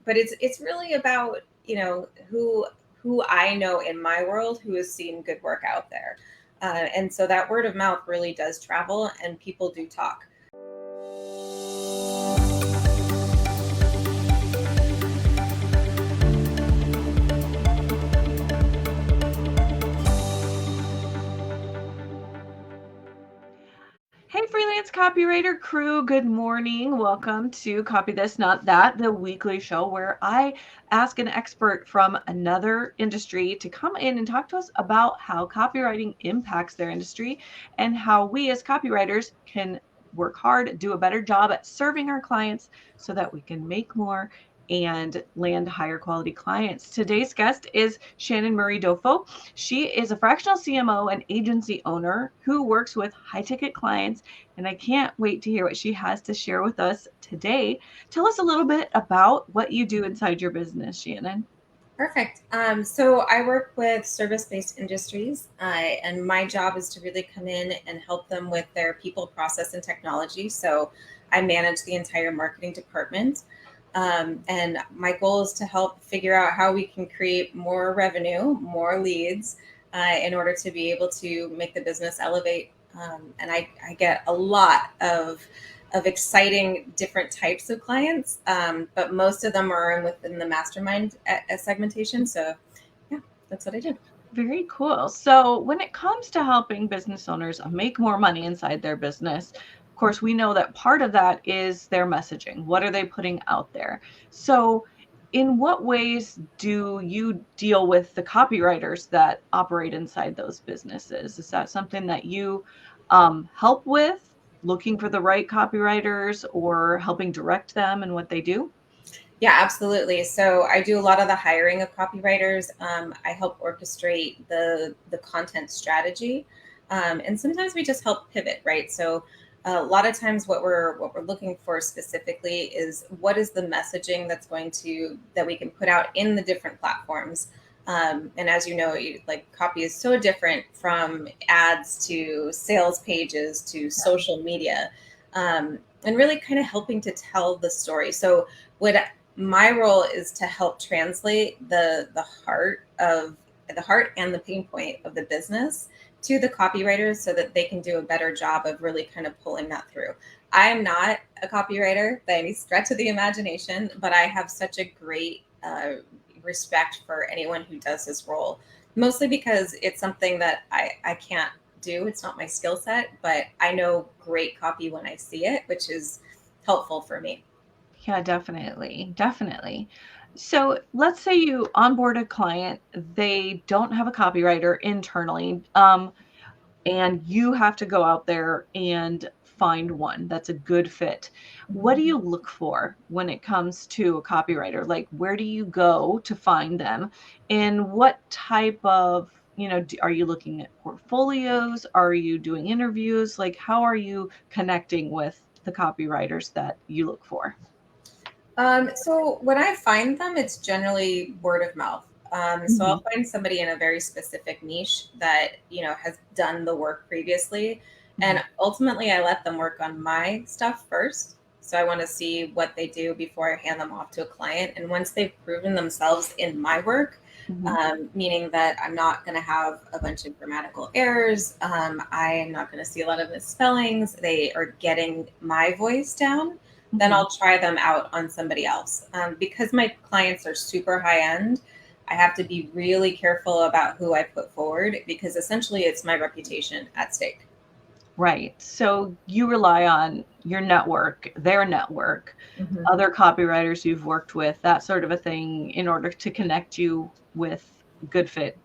But it's really about, who I know in my world who has seen good work out there. And so that word of mouth really does travel and people do talk. Hey, freelance copywriter crew, good morning. Welcome to Copy This, Not That, the weekly show where I ask an expert from another industry to come in and talk to us about how copywriting impacts their industry and how we as copywriters can work hard, do a better job at serving our clients so that we can make more and land higher quality clients. Today's guest is Shannon Murray-Doffo. She is a fractional CMO and agency owner who works with high ticket clients, and I can't wait to hear what she has to share with us today. Tell us a little bit about what you do inside your business, Shannon. Perfect. So I work with service-based industries, and my job is to really come in and help them with their people, process, and technology. So I manage the entire marketing department. And my goal is to help figure out how we can create more revenue, more leads, in order to be able to make the business elevate. And I get a lot of exciting different types of clients, but most of them are within the mastermind segmentation. So yeah, that's what I do. Very cool. So when it comes to helping business owners make more money inside their business, of course, we know that part of that is their messaging. What are they putting out there? So in what ways do you deal with the copywriters that operate inside those businesses? Is that something that you help with, looking for the right copywriters or helping direct them in what they do? Yeah, absolutely. So I do a lot of the hiring of copywriters. I help orchestrate the content strategy, and sometimes we just help pivot, right? So a lot of times, what we're looking for specifically is what is the messaging that we can put out in the different platforms. And as you know, like copy is so different from ads to sales pages to social media, and really kind of helping to tell the story. So what my role is to help translate the heart and the pain point of the business to the copywriters so that they can do a better job of really kind of pulling that through. I am not a copywriter by any stretch of the imagination, but I have such a great respect for anyone who does this role, mostly because it's something that I can't do. It's not my skill set, but I know great copy when I see it, which is helpful for me. Yeah, definitely. Definitely. So let's say you onboard a client, they don't have a copywriter internally, and you have to go out there and find one that's a good fit. What do you look for when it comes to a copywriter? Like, where do you go to find them? And what type of, are you looking at portfolios? Are you doing interviews? Like, how are you connecting with the copywriters that you look for? So when I find them, it's generally word of mouth. So I'll find somebody in a very specific niche that, has done the work previously. And ultimately I let them work on my stuff first. So I want to see what they do before I hand them off to a client. And once they've proven themselves in my work, meaning that I'm not going to have a bunch of grammatical errors, I am not going to see a lot of misspellings, they are getting my voice down, then I'll try them out on somebody else. Because my clients are super high end, I have to be really careful about who I put forward because essentially it's my reputation at stake. Right. So you rely on your network, their network, other copywriters you've worked with, that sort of a thing, in order to connect you with good fit.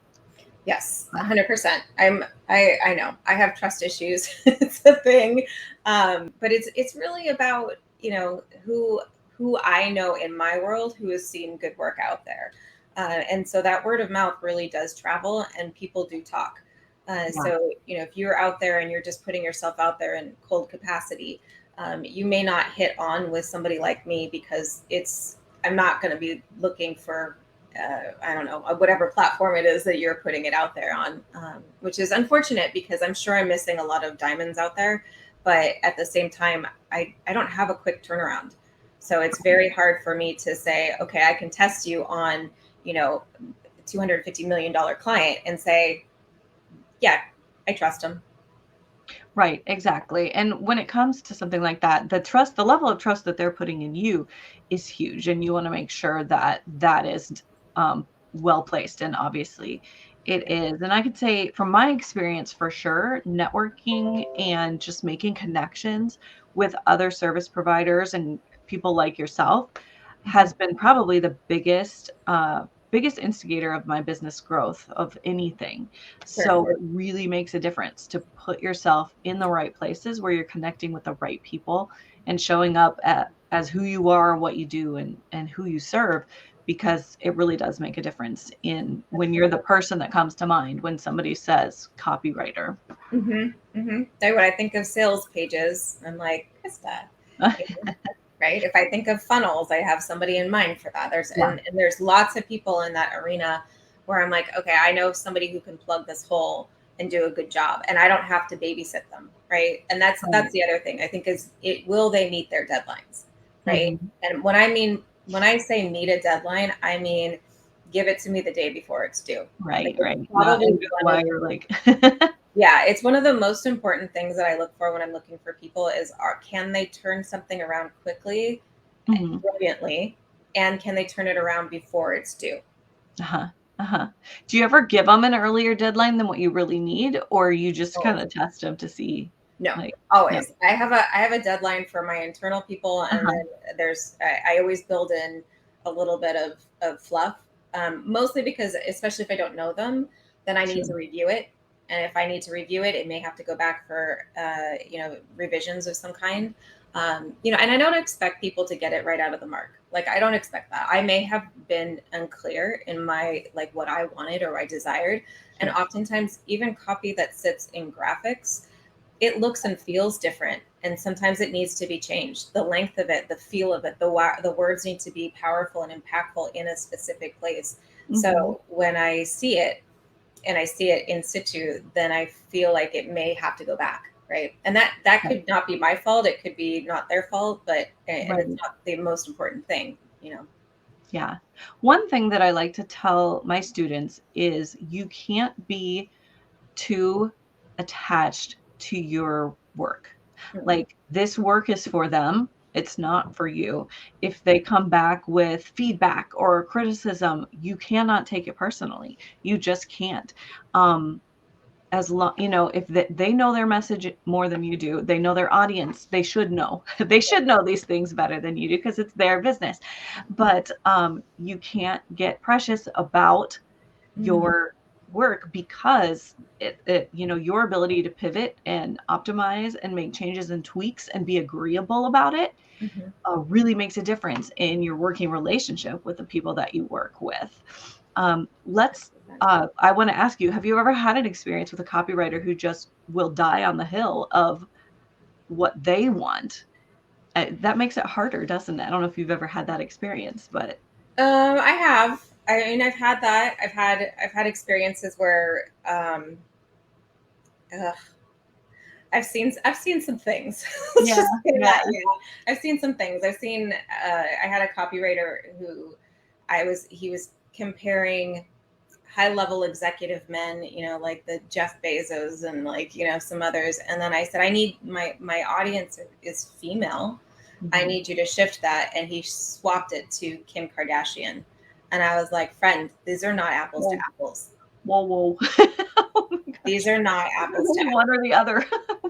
Yes, 100%. I know I have trust issues. It's a thing, but it's really about who I know in my world who has seen good work out there, and so that word of mouth really does travel, and people do talk. Yeah. So if you're out there and you're just putting yourself out there in cold capacity, you may not hit on with somebody like me because I'm not going to be looking for I don't know, whatever platform it is that you're putting it out there on, which is unfortunate because I'm sure I'm missing a lot of diamonds out there. But at the same time, I don't have a quick turnaround. So it's very hard for me to say, okay, I can test you on, $250 million client and say, yeah, I trust him. Right, exactly. And when it comes to something like that, the level of trust that they're putting in you is huge, and you want to make sure that that is well placed. And obviously, it is. And I could say, from my experience, for sure, networking and just making connections with other service providers and people like yourself has been probably the biggest instigator of my business growth of anything. Sure. So it really makes a difference to put yourself in the right places where you're connecting with the right people and showing up as who you are, what you do, and who you serve, because it really does make a difference in when you're the person that comes to mind when somebody says copywriter. When I think of sales pages, I'm like, Krista. Right? If I think of funnels, I have somebody in mind for that. Yeah. And there's lots of people in that arena where I'm like, okay, I know somebody who can plug this hole and do a good job, and I don't have to babysit them, right? And that's the other thing I think is, will they meet their deadlines, right? Mhm. And when I say meet a deadline, I mean give it to me the day before it's due. Right, Like, it's right. Not probably end of one of wire, like yeah, it's one of the most important things that I look for when I'm looking for people is, can they turn something around quickly, Mhm. brilliantly, and can they turn it around before it's due? Uh-huh. Uh-huh. Do you ever give them an earlier deadline than what you really need, or you just Oh, kinda test them to see, no, like no? always. I have a deadline for my internal people, and Uh-huh. then I always build in a little bit of fluff, mostly because, especially if I don't know them, then I need Sure. to review it. And if I need to review it, it may have to go back for revisions of some kind. And I don't expect people to get it right out of the mark. Like, I don't expect that. I may have been unclear in my, like, what I wanted or I desired, and Sure. oftentimes even copy that sits in graphics, it looks and feels different, and sometimes it needs to be changed. The length of it, the feel of it, the words need to be powerful and impactful in a specific place. Mhm. So when I see it, and I see it in situ, then I feel like it may have to go back, right? And that Right. could not be my fault. It could be not their fault, but and it's Right. not the most important thing. Yeah. One thing that I like to tell my students is you can't be too attached to your work. Mm-mm. Like, this work is for them, it's not for you. If they come back with feedback or criticism, you cannot take it personally. You just can't. Um, as long, if they know their message more than you do, they know their audience, they should know. They should know these things better than you do because it's their business. But you can't get precious about Mm-hmm. your work because your ability to pivot and optimize and make changes and tweaks and be agreeable about it Mm-hmm. really makes a difference in your working relationship with the people that you work with. Let's I want to ask you, have you ever had an experience with a copywriter who just will die on the hill of what they want? That makes it harder, doesn't it? I don't know if you've ever had that experience, but I have. I mean, I've had that. I've had experiences where ugh, I've seen some things. Let's yeah, just say yeah. that. Yeah, I've seen some things. I had a copywriter who he was comparing high level executive men, like the Jeff Bezos and, like, some others. And then I said, I need my audience is female. I Mhm. need you to shift that. And he swapped it to Kim Kardashian. And I was like, friend, these are not apples to Whoa, apples. whoa, whoa. Oh my These gosh. are not apples to One or the other.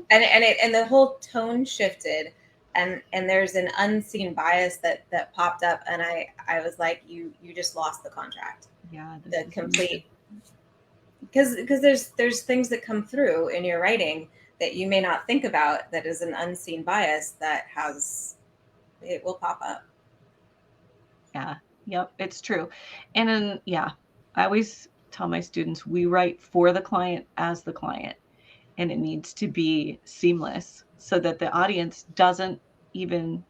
and the whole tone shifted, and there's an unseen bias that popped up, and I was like, you just lost the contract. Yeah, this The is complete, because there's things that come through in your writing that you may not think about, that is an unseen bias that has it will pop up. yeah. Yep, it's true. And then, yeah, I always tell my students we write for the client as the client, and it needs to be seamless so that the audience doesn't even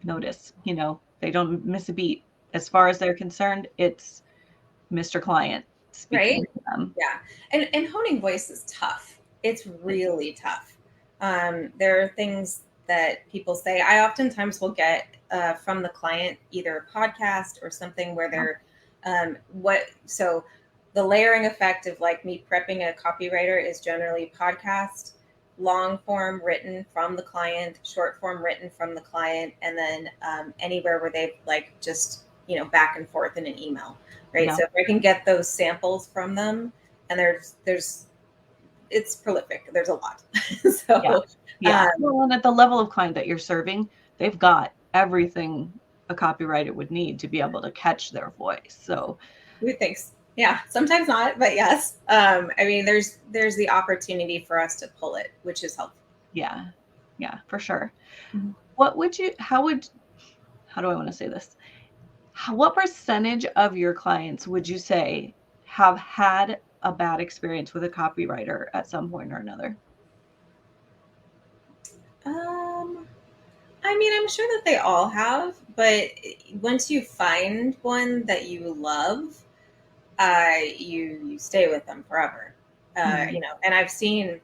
notice, they don't miss a beat. As far as they're concerned, it's Mr. Client speaking Right. to them. Yeah. And honing voice is tough. It's really tough. There are things, that people say. I oftentimes will get from the client either a podcast or something where they're so the layering effect of like me prepping a copywriter is generally podcast, long form written from the client, short form written from the client, and then anywhere where they've like just, back and forth in an email, right? Yeah. So if I can get those samples from them, and it's prolific. There's a lot. Yeah. So Yeah. Well, and at the level of client that you're serving, they've got everything a copywriter would need to be able to catch their voice. So thanks. Yeah, sometimes not, but yes. I mean, there's the opportunity for us to pull it, which is helpful. yeah, for sure. Mhm. How do I want to say this? What percentage of your clients would you say have had a bad experience with a copywriter at some point or another? Um, I mean, I'm sure that they all have, but once you find one that you love, you stay with them forever. Mhm. And I've seen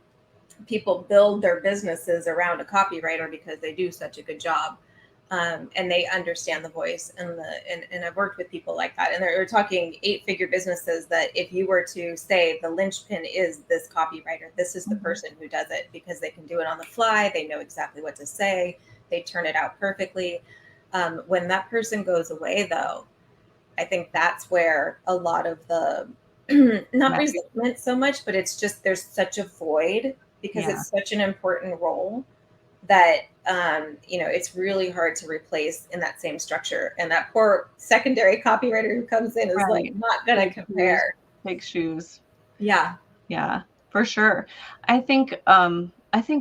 people build their businesses around a copywriter because they do such a good job. And they understand the voice and I've worked with people like that. And they're talking 8-figure businesses that if you were to say the linchpin is this copywriter, this is the Mhm. person who does it because they can do it on the fly. They know exactly what to say. They turn it out perfectly. When that person goes away, though, I think that's where a lot of the not Yeah. resentment so much, but it's just there's such a void because Yeah. it's such an important role that it's really hard to replace in that same structure. And that poor secondary copywriter who comes in is like Right. not gonna Big shoes. compare. Big shoes. Yeah. Yeah, for sure. I think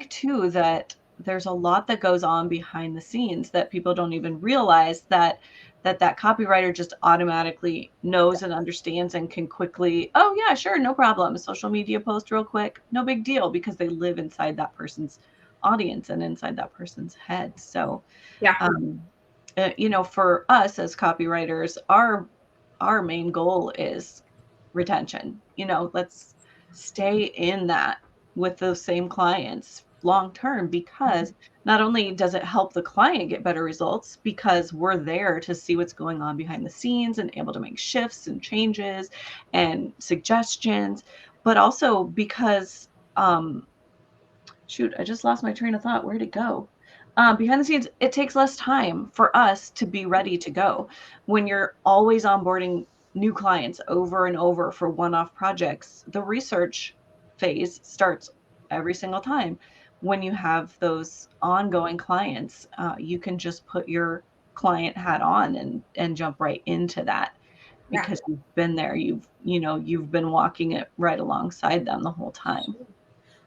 too that there's a lot that goes on behind the scenes that people don't even realize that copywriter just automatically knows and understands and can quickly, oh yeah, sure, no problem. Social media post real quick, no big deal because they live inside that person's audience and inside that person's head. So, Yeah. um, for us as copywriters, our main goal is retention. Let's stay in that with those same clients long term because not only does it help the client get better results because we're there to see what's going on behind the scenes and able to make shifts and changes and suggestions, but also because shoot, I just lost my train of thought. Where'd it go? Behind the scenes, it takes less time for us to be ready to go. When you're always onboarding new clients over and over for one-off projects, the research phase starts every single time. When you have those ongoing clients, you can just put your client hat on and jump right into that Yeah. because you've been there. You've been walking it right alongside them the whole time.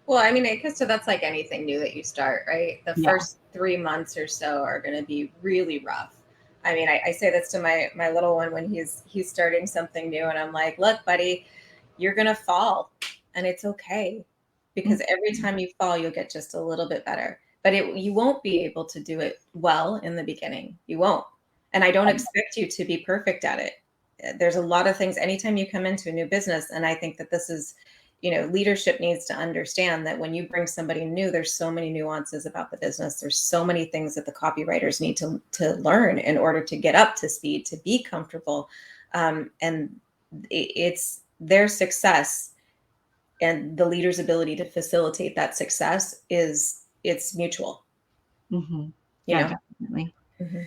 Well, I mean, I guess so that's like anything new that you start, right? The Yeah. first 3 months or so are going to be really rough. I mean, I say this to my little one when he's starting something new, and I'm like, look, buddy, you're going to fall, and it's okay because every Mhm. time you fall, you'll get just a little bit better. But you won't be able to do it well in the beginning. You won't, and I don't expect you to be perfect at it. There's a lot of things anytime you come into a new business, and I think that this is leadership needs to understand that when you bring somebody new, there's so many nuances about the business. There's so many things that the copywriters need to learn in order to get up to speed, to be comfortable. And it's their success and the leader's ability to facilitate that success it's mutual, Mhm. you Yeah, know? definitely. Mhm.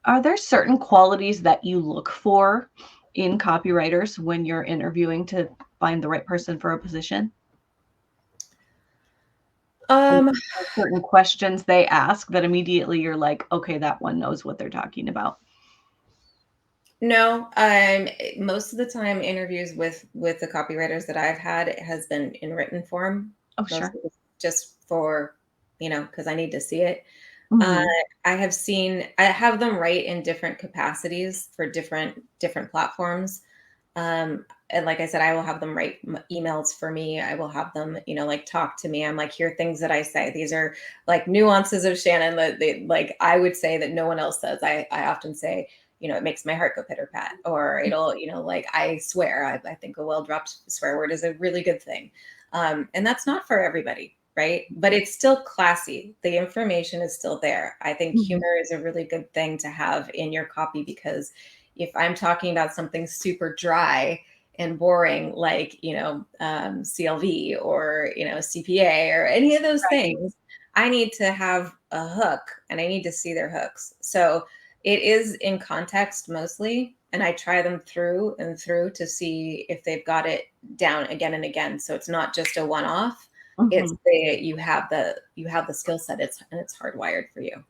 Are there certain qualities that you look for in copywriters when you're interviewing to find the right person for a position? Or Um, certain questions they ask that immediately you're like, "Okay, that one knows what they're talking about." no, most of the time interviews with the copywriters that I've had, it has been in written form, Oh, sure. mostly just for, because I need to see it. Uh, Mhm. I have them write in different capacities for different platforms. And like I said, I will have them write emails for me. I will have them, like talk to me. I'm like, here are things that I say. These are like nuances of Shannon that like I would say that no one else says. I often say, it makes my heart go pitter pat, or it'll, like I swear. I think a well dropped swear word is a really good thing. And that's not for everybody. right? But it's still classy. The information is still there. I think Mhm. humor is a really good thing to have in your copy, because if I'm talking about something super dry and boring, like, CLV or, CPA or any of those Right. things, I need to have a hook and I need to see their hooks. So it is in context mostly. And I try them through and through to see if they've got it down again and again. So it's not just a one off. It's Mhm. you have the skill set. It's hardwired for you.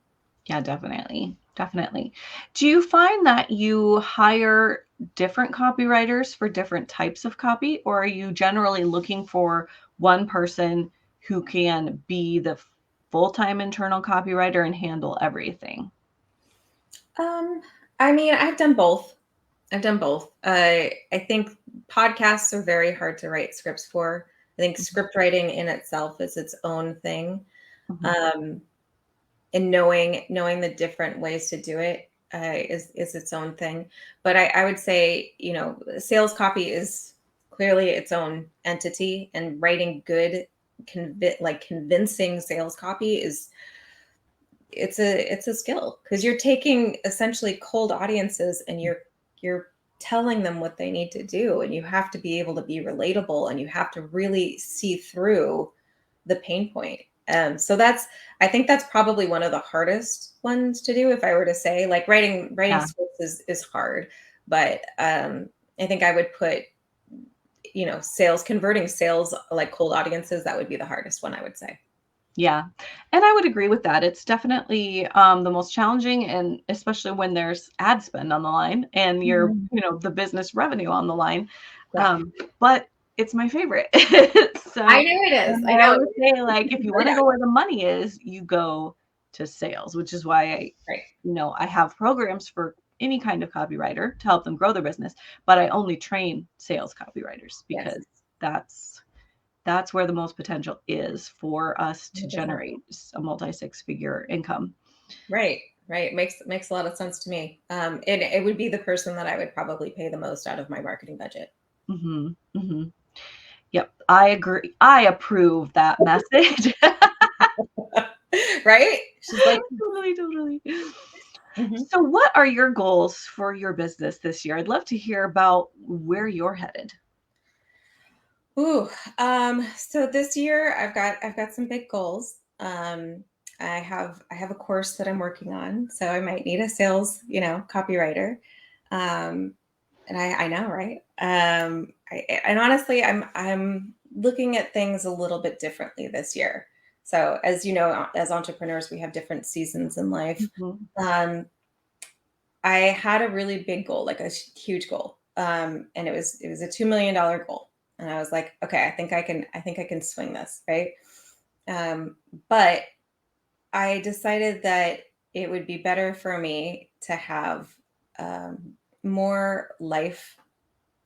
Yeah, definitely. Definitely. Do you find that you hire different copywriters for different types of copy, or are you generally looking for one person who can be the full-time internal copywriter and handle everything? Um, I mean, I've done both. I've done both. I think podcasts are very hard to write scripts for. I think Mhm. script writing in itself is its own thing. Mhm. Um, and knowing the different ways to do it is its own thing. But I would say, sales copy is clearly its own entity, and writing good, convincing sales copy is it's a skill, because you're taking essentially cold audiences and you're telling them what they need to do, and you have to be able to be relatable, and you have to really see through the pain point. So I think that's probably one of the hardest ones to do. If I were to say, like, writing Yeah. scripts is hard, but I think I would put, converting sales, like cold audiences, that would be the hardest one, I would say. Yeah. And I would agree with that. It's definitely the most challenging, and especially when there's ad spend on the line and Mhm. the business revenue on the line. Yeah, Um, but it's my favorite. I So know it is. and I I know. always say, like, if you want to Yeah, go where the money is, you go to sales, which is why right. I have programs for any kind of copywriter to help them grow their business, but I only train sales copywriters Yes. because that's where the most potential is for us to 100%. generate a multi six-figure income. Right. Right. Makes a lot of sense to me. And it would be the person that I would probably pay the most out of my marketing budget. Mhm, mhm. Yep, I agree. I approve that message. Right? She's like, Totally, totally. mhm. So what are your goals for your business this year? I'd love to hear about where you're headed. Ooh, so this year I've got some big goals. I have a course that I'm working on, so I might need a sales, copywriter. Um, and I know, right? And honestly, I'm looking at things a little bit differently this year. So as you know, as entrepreneurs, we have different seasons in life. Mhm, Um, I had a really big goal, like a huge goal. And it was a $2 million goal. And I was like, okay, I think I can swing this, right? Um, but I decided that it would be better for me to have more life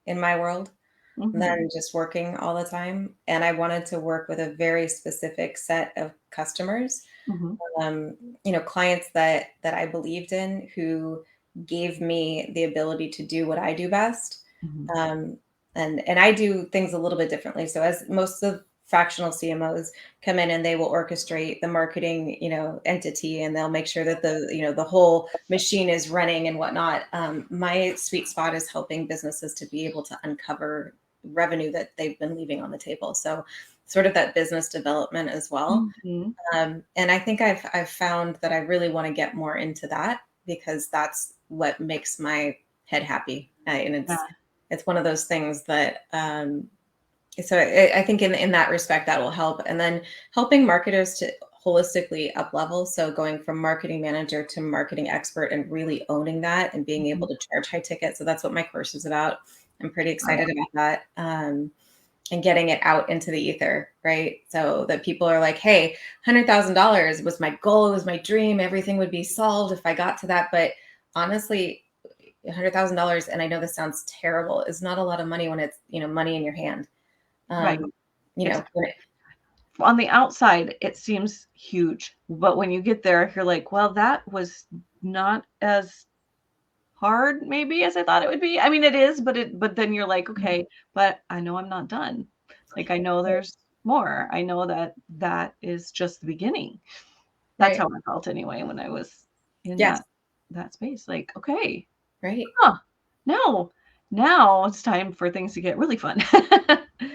in my world mhm, than just working all the time. And I wanted to work with a very specific set of customers, mhm, um, clients that I believed in, who gave me the ability to do what I do best. mhm. Um, and I do things a little bit differently. So as most of fractional CMOs come in and they will orchestrate the marketing, entity, and they'll make sure that the whole machine is running and whatnot. My sweet spot is helping businesses to be able to uncover revenue that they've been leaving on the table. So sort of that business development as well. Mhm. And I think I've found that I really want to get more into that, because that's what makes my head happy. And it's Yeah. it's one of those things that so I think in that respect that will help. And then helping marketers to holistically up level. So going from marketing manager to marketing expert and really owning that and being able Mhm. to charge high ticket. So that's what my course is about. I'm pretty Oh, excited about that. And getting it out into the ether, right? So that people are like, hey, $100,000 was my goal, it was my dream, everything would be solved if I got to that. But honestly, $100,000, and I know this sounds terrible, is not a lot of money when it's, money in your hand. right. Um, It's when on the outside, it seems huge, but when you get there, you're like, "Well, that was not as hard maybe as I thought it would be." I mean, it is, but then you're like, "Okay, but I know I'm not done." Like, I know there's more. I know that that is just the beginning. That's Right. how I felt anyway when I was in Yes. that space. Like, okay, Right. huh, now now it's time for things to get really fun.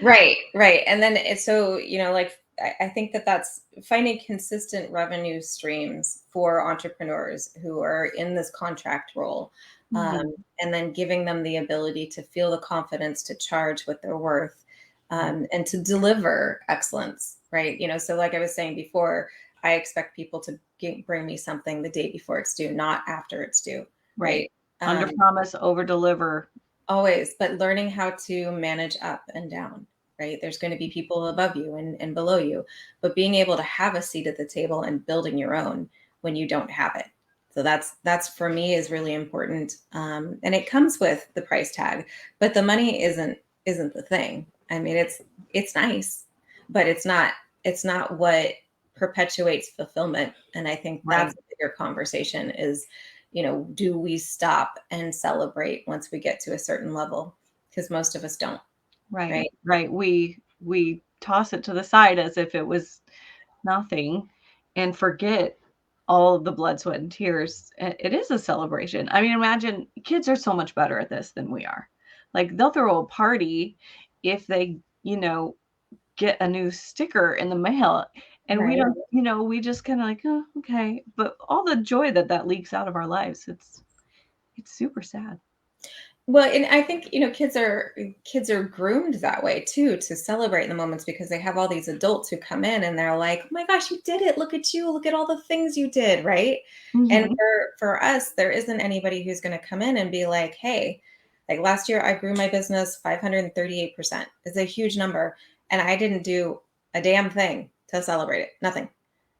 Right. Right. And then it's so, like I think that that's finding consistent revenue streams for entrepreneurs who are in this contract role. Mhm. And then giving them the ability to feel the confidence to charge what they're worth, and to deliver excellence. Right. So like I was saying before, I expect people to bring me something the day before it's due, not after it's due. Right. Right. Under Um, promise, over deliver. Always, but learning how to manage up and down, right? There's going to be people above you and below you, but being able to have a seat at the table and building your own when you don't have it. So that's for me is really important, and it comes with the price tag, but the money isn't the thing. I mean, it's nice, but it's not what perpetuates fulfillment. And I think Right. that's a bigger conversation is, do we stop and celebrate once we get to a certain level? Because most of us don't, Right. right? Right. We toss it to the side as if it was nothing and forget all of the blood, sweat, and tears. It is a celebration. I mean, imagine kids are so much better at this than we are. Like they'll throw a party if they, get a new sticker in the mail and we Right. don't, we just kind of like, oh, okay. But all the joy that leaks out of our lives, it's super sad. Well, and I think, kids are groomed that way too, to celebrate the moments because they have all these adults who come in and they're like, "Oh my gosh, you did it. Look at you. Look at all the things you did," right? And Hmm. for us, there isn't anybody who's going to come in and be like, "Hey, like last year I grew my business 538%." It's a huge number, and I didn't do a damn thing to celebrate it. Nothing.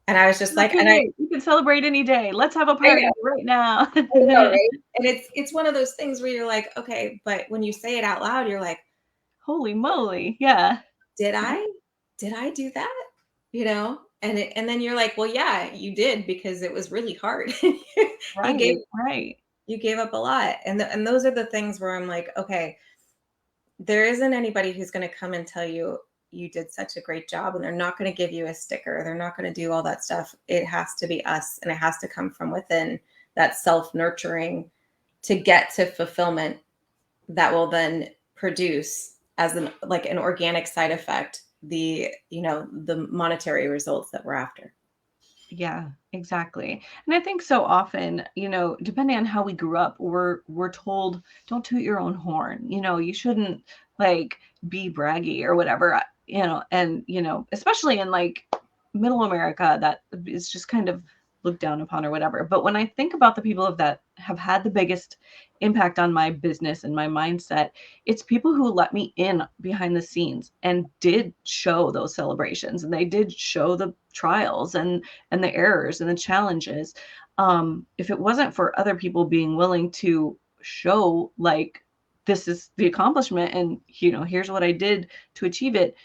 And I was just That's like, so great. You can celebrate any day. Let's have a I know, party right now. I know, right? And it's one of those things where you're like, okay, but when you say it out loud, you're like, Holy moly. Yeah. did I? Did I do that? And then you're like, well, yeah, you did because it was really hard. you gave Right, right. you gave up a lot. And those are the things where I'm like, okay, there isn't anybody who's going to come and tell you you did such a great job, and they're not going to give you a sticker. They're not going to do all that stuff. It has to be us, and it has to come from within, that self-nurturing to get to fulfillment that will then produce as an organic side effect the monetary results that we're after. Yeah, exactly. And I think so often, depending on how we grew up, we're told, don't toot your own horn. You shouldn't like be braggy or whatever, and especially in like middle America, that is just kind of looked down upon or whatever. But when I think about the people that have had the biggest impact on my business and my mindset, it's people who let me in behind the scenes and did show those celebrations and they did show the trials and the errors and the challenges. If it wasn't for other people being willing to show like this is the accomplishment and here's what I did to achieve it,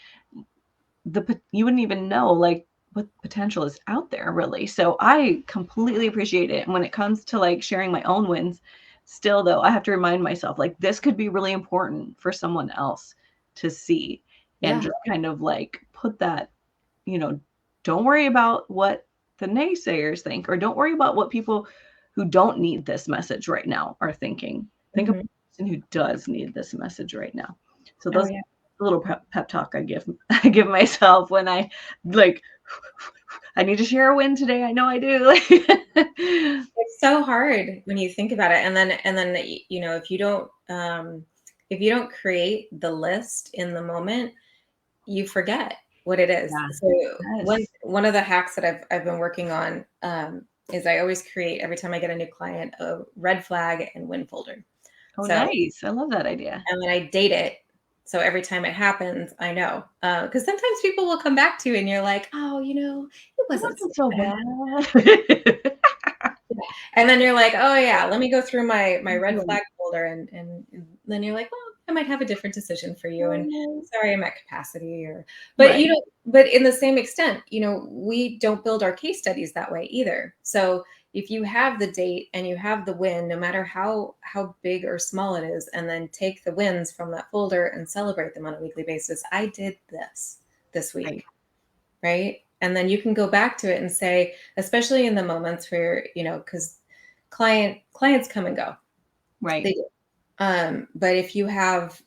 you wouldn't even know like what potential is out there really. So I completely appreciate it. And when it comes to like sharing my own wins, still though, I have to remind myself like this could be really important for someone else to see and Yeah. just kind of like put that, you know, don't worry about what the naysayers think, or don't worry about what people who don't need this message right now are thinking. Think of Hmm. a person who does need this message right now. So Oh those yeah. a little pep talk I give I give myself when I like I need to share a win today. I know I do. It's so hard when you think about it, and then if you don't create the list in the moment, you forget what it is. Yeah. So one Yes. one of the hacks that I've been working on, is I always create, every time I get a new client, a red flag and win folder. Oh, So, nice. I love that idea. and then I date it. So every time it happens, I know. Because sometimes people will come back to you and you're like, oh, it It wasn't so wasn't so bad. bad. And then you're like, oh yeah, let me go through my red Right. flag folder, and then you're like, well, I might have a different decision for you, and Oh, sorry, I'm at capacity, or but right. but in the same extent, we don't build our case studies that way either. So if you have the date and you have the win, no matter how big or small it is, and then take the wins from that folder and celebrate them on a weekly basis. I did this. this week? Right. And then you can go back to it and say, especially in the moments where, because clients come and go. Right. They do. But if you have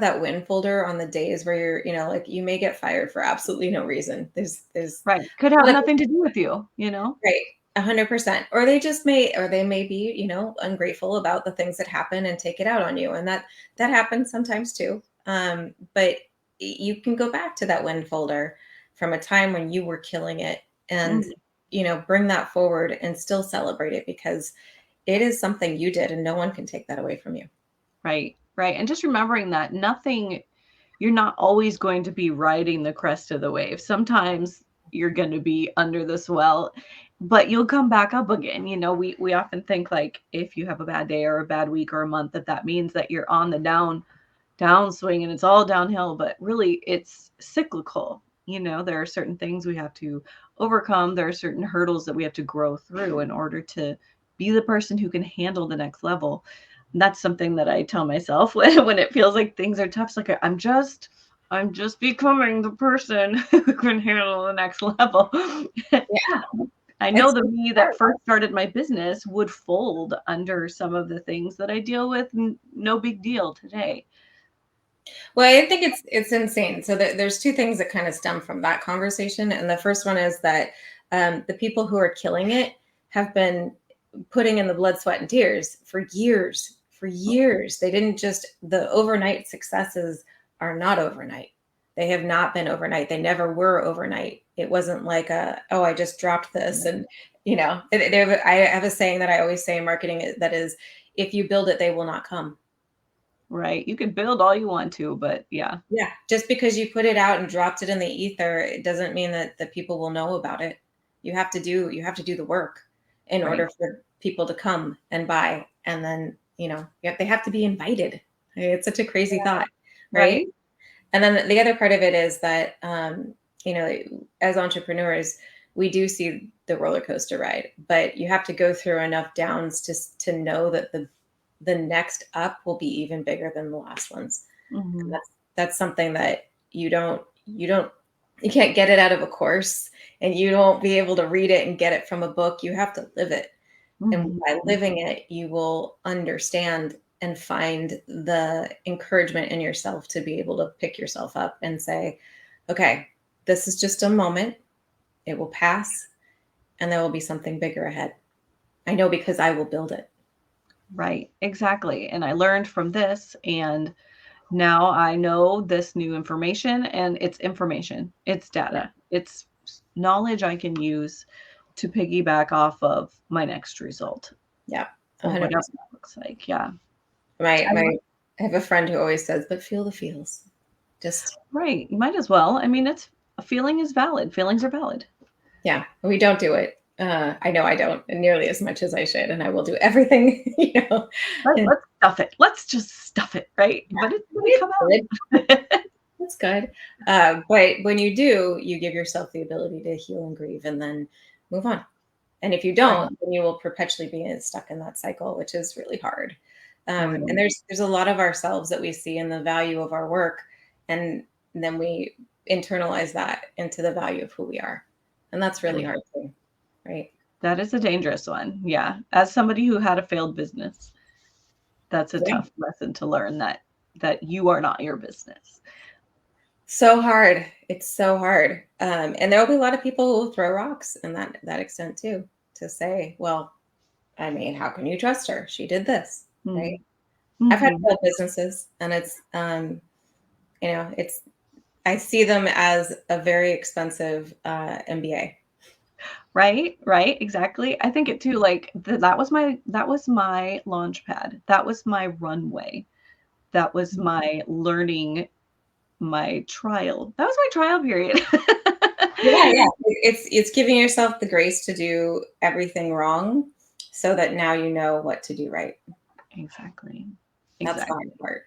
that win folder on the days where you're, like you may get fired for absolutely no reason. There's Right. Could have nothing to do with you, Right. 100%. Or they may be, ungrateful about the things that happen and take it out on you. And that happens sometimes too. But you can go back to that win folder from a time when you were killing it and, bring that forward and still celebrate it, because it is something you did and no one can take that away from you. Right. Right. And just remembering that you're not always going to be riding the crest of the wave. Sometimes you're going to be under the swell, but you'll come back up again. We often think like if you have a bad day or a bad week or a month, that means that you're on the downswing and it's all downhill, but really it's cyclical. There are certain things we have to overcome. There are certain hurdles that we have to grow through in order to be the person who can handle the next level. And that's something that I tell myself when it feels like things are tough. It's like I'm just becoming the person who can handle the next level. Yeah. I know the me that first started my business would fold under some of the things that I deal with. No big deal today. Well, I think it's insane. So there's two things that kind of stem from that conversation. And the first one is that the people who are killing it have been putting in the blood, sweat, and tears for years. For years. They didn't the overnight successes are not overnight. They have not been overnight. They never were overnight. It wasn't like I just dropped this. And, I have a saying that I always say in marketing that is, if you build it, they will not come. Right. You can build all you want to, but yeah. Yeah. Just because you put it out and dropped it in the ether, it doesn't mean that the people will know about it. You have to do the work in order for people to come and buy. And then, they have to be invited. It's such a crazy thought. Right. And then the other part of it is that, as entrepreneurs, we do see the roller coaster ride, but you have to go through enough downs to know that the next up will be even bigger than the last ones. Mm-hmm. That's something that you can't get it out of a course, and you won't be able to read it and get it from a book. You have to live it. Mm-hmm. And by living it, you will understand and find the encouragement in yourself to be able to pick yourself up and say, okay, this is just a moment. It will pass, and there will be something bigger ahead. I know, because I will build it. Right, exactly. And I learned from this, and now I know this new information, and it's information, it's data, it's knowledge I can use to piggyback off of my next result. Yeah. 100%. Or whatever that looks like. Yeah. I have a friend who always says, but feel the feels. Right. You might as well. I mean, a feeling is valid. Feelings are valid. Yeah. We don't do it. I know I don't nearly as much as I should, and I will do everything, Let's stuff it. Let's just stuff it, right? Yeah. But it's going to come out. That's good. But when you do, you give yourself the ability to heal and grieve and then move on. And if you don't, then you will perpetually be stuck in that cycle, which is really hard. And there's a lot of ourselves that we see in the value of our work, and then we internalize that into the value of who we are. And that's really hard too. Right. That is a dangerous one. Yeah. As somebody who had a failed business, that's a tough lesson to learn, that you are not your business. So hard. It's so hard. And there'll be a lot of people who will throw rocks in that extent too, to say, well, I mean, how can you trust her? She did this. Mm-hmm. Right. Mm-hmm. I've had failed businesses, and it's, I see them as a very expensive MBA. Right, exactly. I think it too, like that was my launch pad. That was my runway. That was my learning, my trial. That was my trial period. Yeah. It's giving yourself the grace to do everything wrong so that now you know what to do right. Exactly. That's the hard part.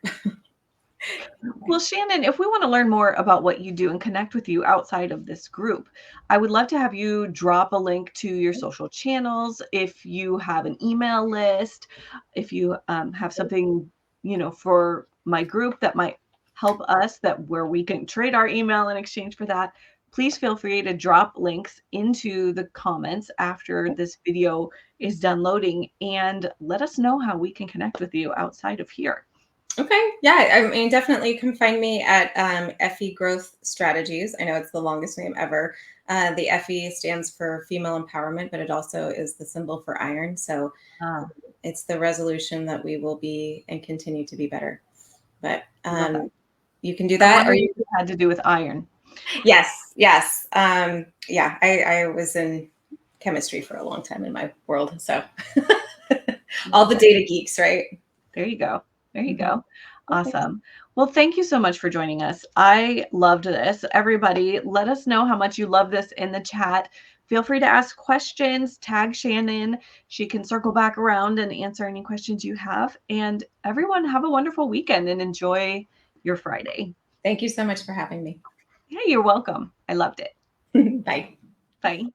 Well, Shannon, if we want to learn more about what you do and connect with you outside of this group, I would love to have you drop a link to your social channels. If you have an email list, if you have something, for my group that might help us, where we can trade our email in exchange for that, please feel free to drop links into the comments after this video is done loading, and let us know how we can connect with you outside of here. Okay. Yeah. I mean, definitely you can find me at FE Growth Strategies. I know it's the longest name ever. The FE stands for female empowerment, but it also is the symbol for iron. So it's the resolution that we will be and continue to be better. But you can do that. Or you had to do with iron. Yes. Yes. Yeah. I was in chemistry for a long time in my world. So all the data geeks, right? There you go. There you go. Awesome. Well, thank you so much for joining us. I loved this. Everybody, let us know how much you love this in the chat. Feel free to ask questions, tag Shannon. She can circle back around and answer any questions you have. And everyone, have a wonderful weekend and enjoy your Friday. Thank you so much for having me. Yeah, you're welcome. I loved it. Bye. Bye.